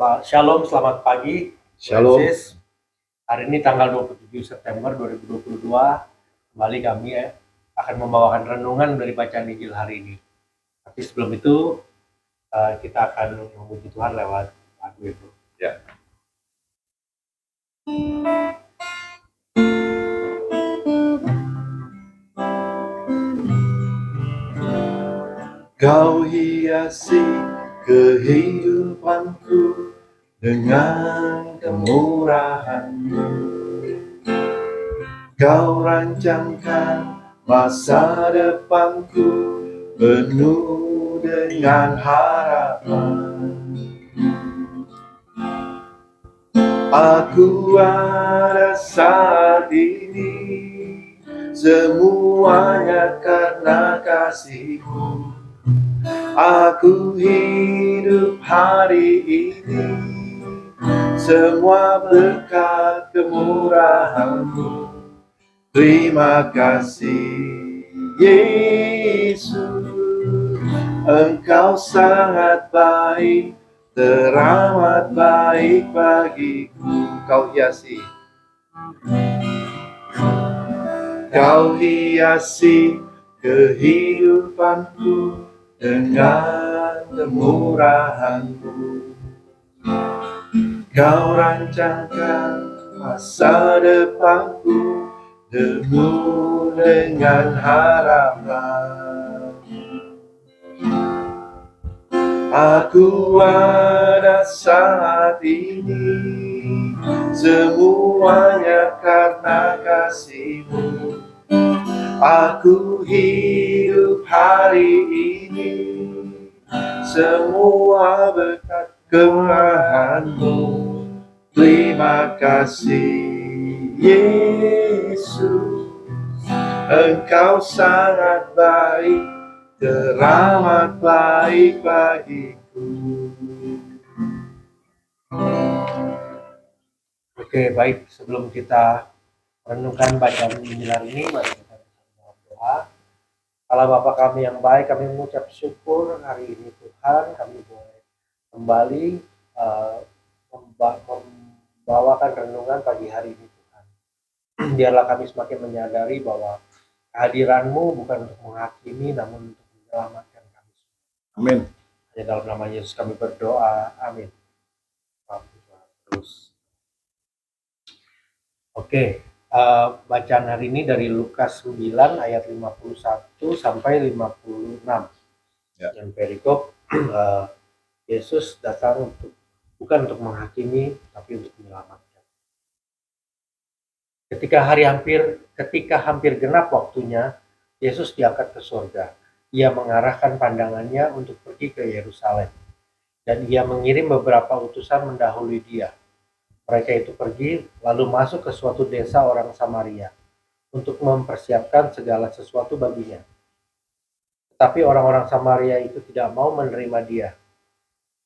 Shalom, selamat pagi. Shalom. Francis. Hari ini tanggal 27 September 2022, kembali kami akan membawakan renungan dari bacaan Injil hari ini. Tapi sebelum itu, kita akan memuji Tuhan lewat lagu itu. Ya. Kau hiasi kehidupanku dengan kemurahan-Mu. Kau rancangkan masa depanku penuh dengan harapan. Aku ada saat ini semuanya karena kasih-Mu. Aku hidup hari ini semua berkat kemurahan-Mu. Terima kasih Yesus, Engkau sangat baik, teramat baik bagiku. Kau hiasi kehidupanku dengan kemurahan-Mu. Kau rancangkan masa depanku penuh dengan harapan. Aku ada saat ini semuanya karena kasih-Mu. Aku hidup hari ini semua berkat kemurahan-Mu. Terima kasih Yesus, Engkau sangat baik, teramat baik bagiku. Oke, baik. Sebelum kita renungkan bacaan Injil hari ini, mari kita berdoa. Allah Bapa kami yang baik, kami mengucap syukur hari ini Tuhan, kami boleh kembali membawakan renungan pagi hari ini Tuhan. Biarlah kami semakin menyadari bahwa kehadiran-Mu bukan untuk menghakimi, namun untuk menyelamatkan kami. Amin. Hanya dalam nama Yesus kami berdoa. Amin. Terus. Oke. Bacaan hari ini dari Lukas 9 ayat 51 sampai 56. Ya. Yang perikop Yesus datang bukan untuk menghakimi tapi untuk menyelamatkan. Ketika hampir genap waktunya, Yesus diangkat ke surga. Ia mengarahkan pandangannya untuk pergi ke Yerusalem, dan ia mengirim beberapa utusan mendahului dia. Mereka itu pergi, lalu masuk ke suatu desa orang Samaria untuk mempersiapkan segala sesuatu baginya. Tetapi orang-orang Samaria itu tidak mau menerima dia,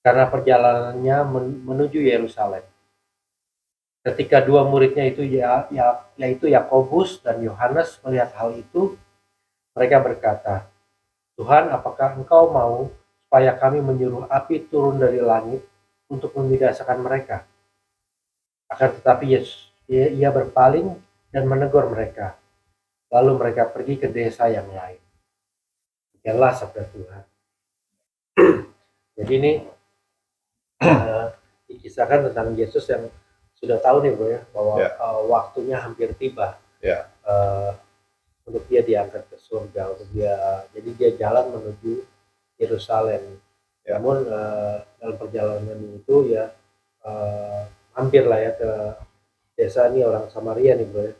karena perjalanannya menuju Yerusalem. Ketika dua muridnya itu yaitu Yakobus dan Yohanes melihat hal itu, mereka berkata, "Tuhan, apakah Engkau mau supaya kami menyuruh api turun dari langit untuk membinasakan mereka?" Akan tetapi ia berpaling dan menegur mereka. Lalu mereka pergi ke desa yang lain. Demikianlah sabda Tuhan. Jadi ini dikisahkan tentang Yesus yang sudah tahu nih Bro ya, bahwa waktunya hampir tiba. Untuk dia diangkat ke surga, jadi dia jalan menuju Yerusalem. Namun dalam perjalanan itu ya hampir lah ya ke desa ini orang Samaria nih Bro ya.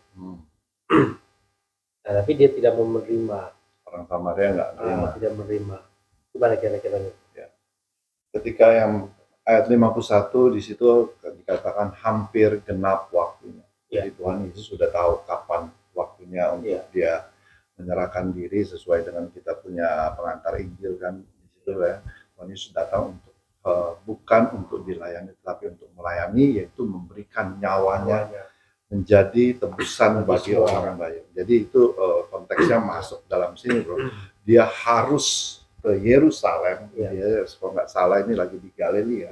Nah, tapi dia tidak menerima. Orang Samaria tidak menerima. Gimana kira-kira nih? Ya. Ketika yang ayat 51 di situ dikatakan hampir genap waktunya. Jadi Tuhan Yesus sudah tahu kapan waktunya untuk dia menyerahkan diri sesuai dengan kita punya pengantar Injil kan di situ ya. Tuhan Yesus datang untuk bukan untuk dilayani tetapi untuk melayani, yaitu memberikan nyawanya menjadi tebusan bagi orang banyak. Jadi itu konteksnya masuk dalam sini Bro. Dia harus ke Yerusalem, dia kalau nggak salah ini lagi di Galilea.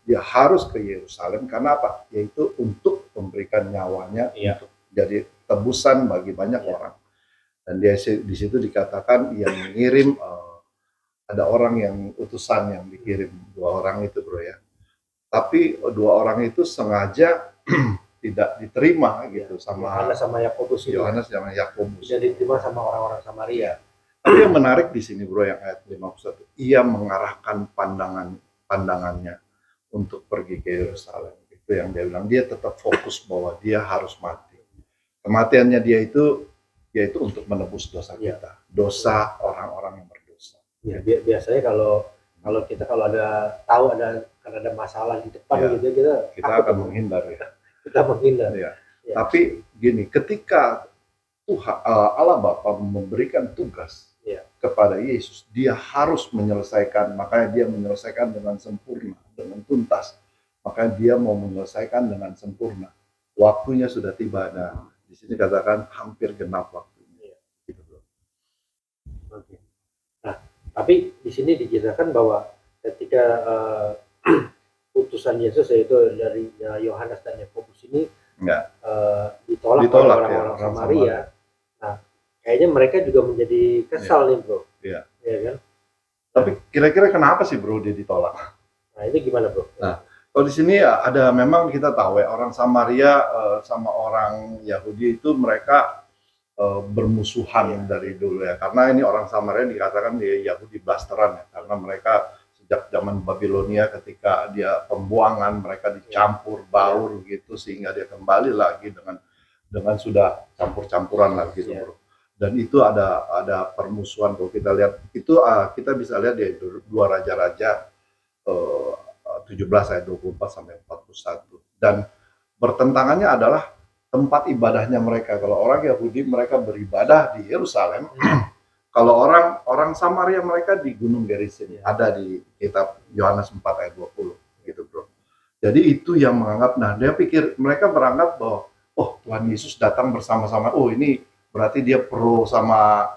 dia harus ke Yerusalem karena apa? Yaitu untuk memberikan nyawanya untuk jadi tebusan bagi banyak orang. Dan dia di situ dikatakan ia mengirim ada orang yang utusan yang dikirim 2 orang itu bro ya. Tapi 2 orang itu sengaja tidak diterima gitu sama Yohanes sama Yakobus itu. Yohanes sama Yakobus. Tidak diterima sama orang-orang Samaria. Tapi yang menarik di sini bro yang ayat 51, ia mengarahkan pandangannya untuk pergi ke Yerusalem. Itu yang dia bilang, dia tetap fokus bahwa dia harus mati. Kematiannya dia itu yaitu untuk menebus dosa kita, dosa orang-orang yang berdosa. Ya, biasanya kalau kita ada masalah di depan gitu kita akan menghindar ya. Kita menghindar. Ya. Tapi gini, ketika Tuhan Allah Bapa memberikan tugas kepada Yesus, dia harus menyelesaikan, makanya dia menyelesaikan dengan sempurna, dengan tuntas. Makanya dia mau menyelesaikan dengan sempurna. Waktunya sudah tiba. Nah, di sini katakan hampir genap waktunya. Gitu. Oke. Nah, tapi di sini dijelaskan bahwa ketika utusan Yesus yaitu dari Yohanes dan Yakobus ini ditolak oleh orang-orang Samaria. Nah, kayaknya mereka juga menjadi kesal nih bro. Iya. Ya kan? Tapi kira-kira kenapa sih bro dia ditolak? Nah ini gimana bro? Nah, kalau di sini ya ada, memang kita tahu ya orang Samaria sama orang Yahudi itu mereka bermusuhan dari dulu ya, karena ini orang Samaria dikatakan dia Yahudi blasteran ya, karena mereka sejak zaman Babilonia ketika dia pembuangan mereka dicampur baur gitu sehingga dia kembali lagi dengan sudah campur-campuran lagi gitu bro. Dan itu ada permusuhan. Kalau kita lihat itu kita bisa lihat di 2 Raja-Raja 17 ayat 24 sampai 41. Dan bertentangannya adalah tempat ibadahnya mereka. Kalau orang Yahudi mereka beribadah di Yerusalem. Kalau orang Samaria mereka di Gunung Gerizim. Ada di kitab Yohanes 4 ayat 20 gitu bro. Jadi itu yang menganggap, nah dia pikir, mereka beranggap bahwa oh Tuhan Yesus datang bersama-sama, oh ini berarti dia pro sama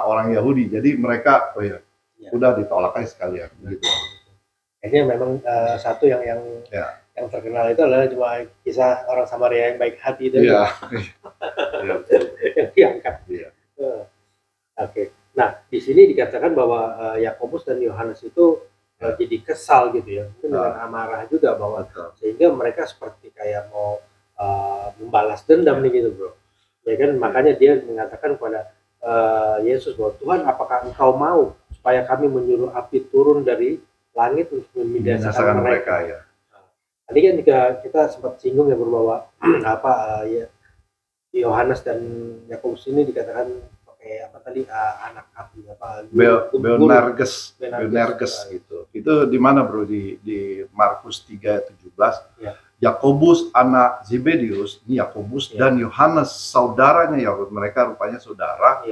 orang Yahudi. Jadi mereka udah ditolak aja sekalian gitu. Kayaknya memang satu yang terkenal itu adalah cuma kisah orang Samaria yang baik hati itu. Yang diangkat. Oke. Nah, di sini dikatakan bahwa Yakobus dan Yohanes itu jadi kesal gitu ya, mungkin dengan amarah juga bahwa sehingga mereka seperti kayak mau membalas dendam nih gitu bro. Ya kan, makanya dia mengatakan kepada Yesus bahwa Tuhan, apakah engkau mau supaya kami menyuruh api turun dari langit untuk membinasakan mereka? Ya. Tadi kan kita sempat singgung ya bahwa Yohanes dan Yakobus ini dikatakan pakai apa tadi anak api Boanerges gitu. Itu di mana bro, di Markus 3:17. Yakobus anak Zebedius, ini Yakobus dan Yohanes saudaranya Yakobus, mereka rupanya saudara.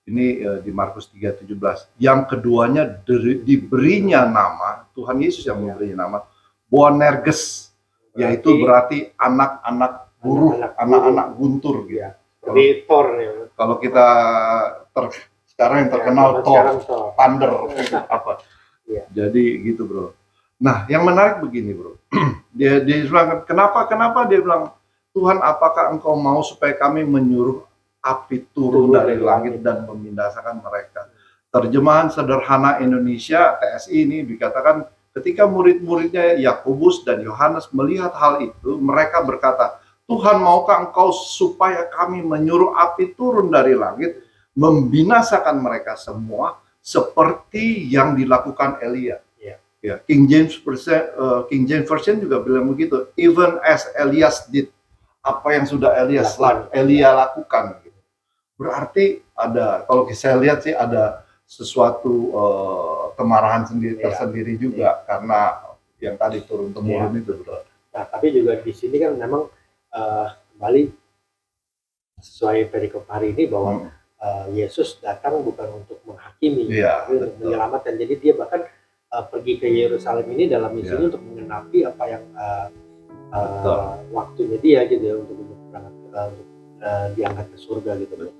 Ini di Markus 3:17. Yang keduanya diberinya nama, Tuhan Yesus yang memberinya nama Boanerges, yaitu berarti anak-anak buruh, anak-anak guntur gitu. Jadi Thor nih. Kalau kita sekarang yang terkenal Thor, Thunder apa. Jadi gitu bro. Nah, yang menarik begini bro. Dia bilang kenapa dia bilang, Tuhan apakah engkau mau supaya kami menyuruh api turun dari langit dan membinasakan mereka. Terjemahan sederhana Indonesia TSI ini dikatakan ketika murid-muridnya Yakobus dan Yohanes melihat hal itu, mereka berkata, Tuhan maukah engkau supaya kami menyuruh api turun dari langit membinasakan mereka semua seperti yang dilakukan Elia. King James Version juga bilang begitu, even as Elias did, apa yang sudah Elia lakukan gitu. Berarti ada, kalau saya lihat sih ada sesuatu kemarahan tersendiri juga karena yang tadi turun temurun itu. Nah, tapi juga di sini kan memang kembali sesuai perikop hari ini bahwa Yesus datang bukan untuk menghakimi, tapi untuk menyelamatkan. Jadi dia bahkan pergi ke Yerusalem ini dalam misinya untuk menggenapi apa yang waktunya dia gitu ya, untuk diangkat ke surga gitu.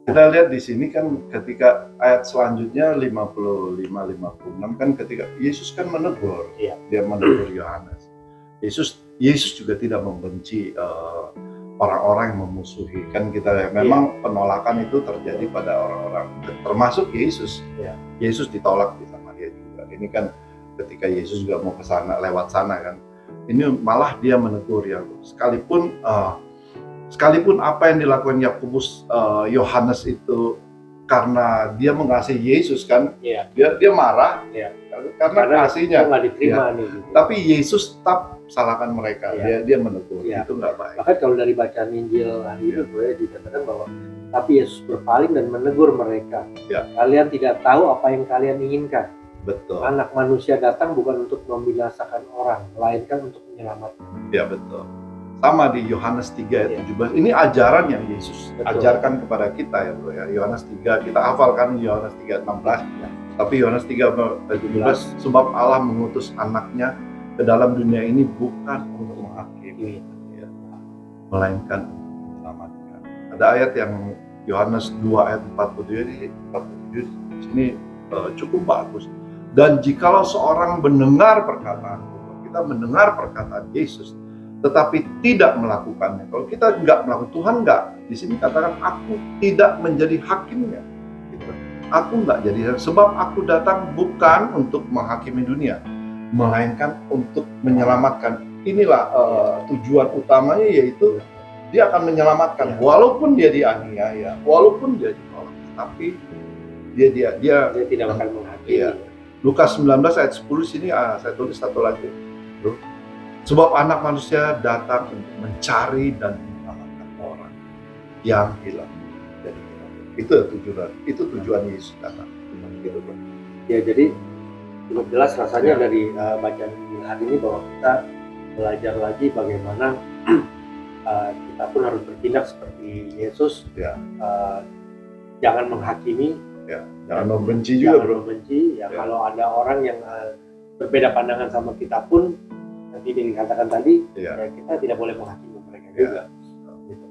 Kita lihat di sini kan ketika ayat selanjutnya 55-56 kan ketika Yesus kan menegur, dia menegur Yohanes. Yesus juga tidak membenci orang-orang yang memusuhi. Kan kita memang penolakan itu terjadi pada orang-orang, termasuk Yesus. Yesus ditolak di Samaria juga. Ini kan ketika Yesus juga mau ke sana, lewat sana kan. Ini malah dia menegur yang sekalipun apa yang dilakukan Yohanes itu karena dia mengasihi Yesus kan, dia marah karena kasihnya. Tapi Yesus tetap salahkan mereka, dia menegur, itu nggak baik. Bahkan kalau dari bacaan Injil hari ini dikatakan bahwa tapi Yesus berpaling dan menegur mereka. Kalian tidak tahu apa yang kalian inginkan. Betul. Anak manusia datang bukan untuk membinasakan orang, melainkan untuk menyelamatkan. Ya betul. Sama di Yohanes 3 ayat 17. Ini ajaran yang Yesus ajarkan kepada kita ya bro ya. Yohanes 3 kita hafalkan Yohanes 3 ayat 16. Tapi Yohanes 3 ayat 17, sebab Allah mengutus anaknya ke dalam dunia ini bukan untuk menghakimi, melainkan untuk menyelamatkan. Ada ayat yang Yohanes 2 ayat 47 di sini cukup bagus. Dan jikalau seorang mendengar perkataan Allah, kita mendengar perkataan Yesus tetapi tidak melakukannya. Kalau kita nggak melakukan, Tuhan nggak. Di sini katakan, aku tidak menjadi hakimnya. Gitu. Aku nggak jadi, sebab aku datang bukan untuk menghakimi dunia, melainkan untuk menyelamatkan. Inilah tujuan utamanya, yaitu dia akan menyelamatkan. Walaupun dia dianiaya, walaupun dia ditolak, tapi dia tidak akan menghakimi. Lukas 19 ayat 10 sini saya tulis satu lagi. Sebab anak manusia datang untuk mencari dan menyelamatkan orang yang hilang. Itu tujuan Yesus datang. Gitu, bro. Ya, jadi cukup jelas rasanya dari bacaan hari ini bahwa kita belajar lagi bagaimana kita pun harus bertindak seperti Yesus. Jangan menghakimi. Jangan membenci juga, bro. Kalau ada orang yang berbeda pandangan sama kita pun, nanti dikatakan tadi, kita tidak boleh menghakimi mereka juga. Gitu.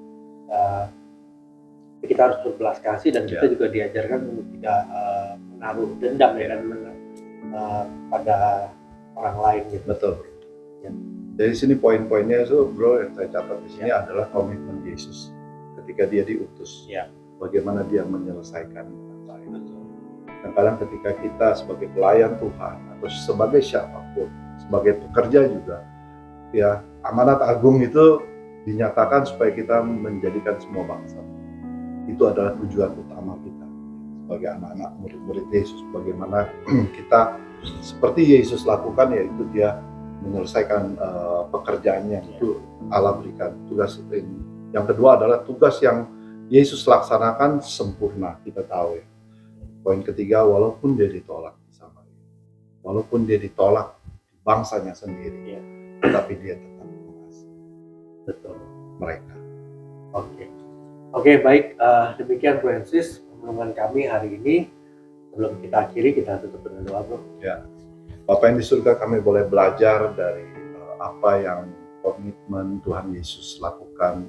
Kita harus berbelas kasih dan kita juga diajarkan untuk tidak menaruh dendam pada orang lain. Gitu. Betul. Dari sini poin-poinnya itu, bro, yang saya catat di sini adalah komitmen Yesus ketika dia diutus. Bagaimana dia menyelesaikan masalah itu. Kadang-kadang ketika kita sebagai pelayan Tuhan atau sebagai siapapun, sebagai pekerja juga, ya amanat agung itu dinyatakan supaya kita menjadikan semua bangsa. Itu adalah tujuan utama kita sebagai anak-anak murid-murid Yesus. Bagaimana kita seperti Yesus lakukan, yaitu dia menyelesaikan pekerjaannya, itu Allah berikan tugas ini. Yang kedua adalah tugas yang Yesus laksanakan sempurna, kita tahu ya. Poin ketiga, walaupun dia ditolak di Samaria, walaupun dia ditolak di bangsanya sendiri, tetapi dia tetap mengasihi mereka. Oke, baik. Demikian Francis renungan kami hari ini. Sebelum kita akhiri, kita tutup dengan doa, bro. Ya, Bapa yang di surga, kami boleh belajar dari apa yang komitmen Tuhan Yesus lakukan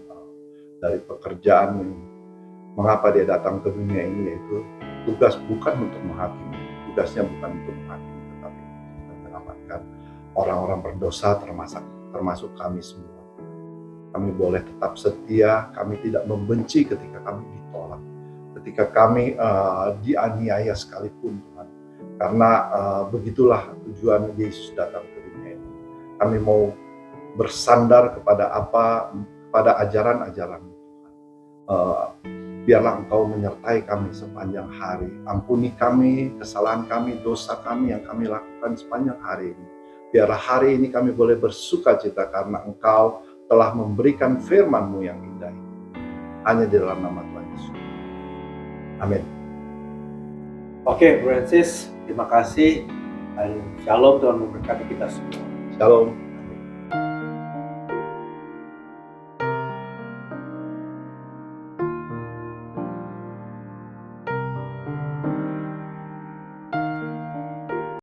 dari pekerjaan, mengapa dia datang ke dunia ini, yaitu tugas bukan untuk menghakimi, tugasnya bukan untuk menghakimi, tetapi menyelamatkan orang-orang berdosa, termasuk kami semua. Kami boleh tetap setia, kami tidak membenci ketika kami ditolak, ketika kami dianiaya sekalipun, Tuhan. Karena begitulah tujuan Yesus datang ke dunia ini. Kami mau bersandar kepada ajaran-ajaran Tuhan. Biarlah Engkau menyertai kami sepanjang hari. Ampuni kami, kesalahan kami, dosa kami yang kami lakukan sepanjang hari ini. Biarlah hari ini kami boleh bersukacita karena Engkau telah memberikan firman-Mu yang indah ini. Hanya di dalam nama Tuhan Yesus. Amin. Oke, Francis, terima kasih. Shalom, Tuhan memberkati kita semua. Shalom.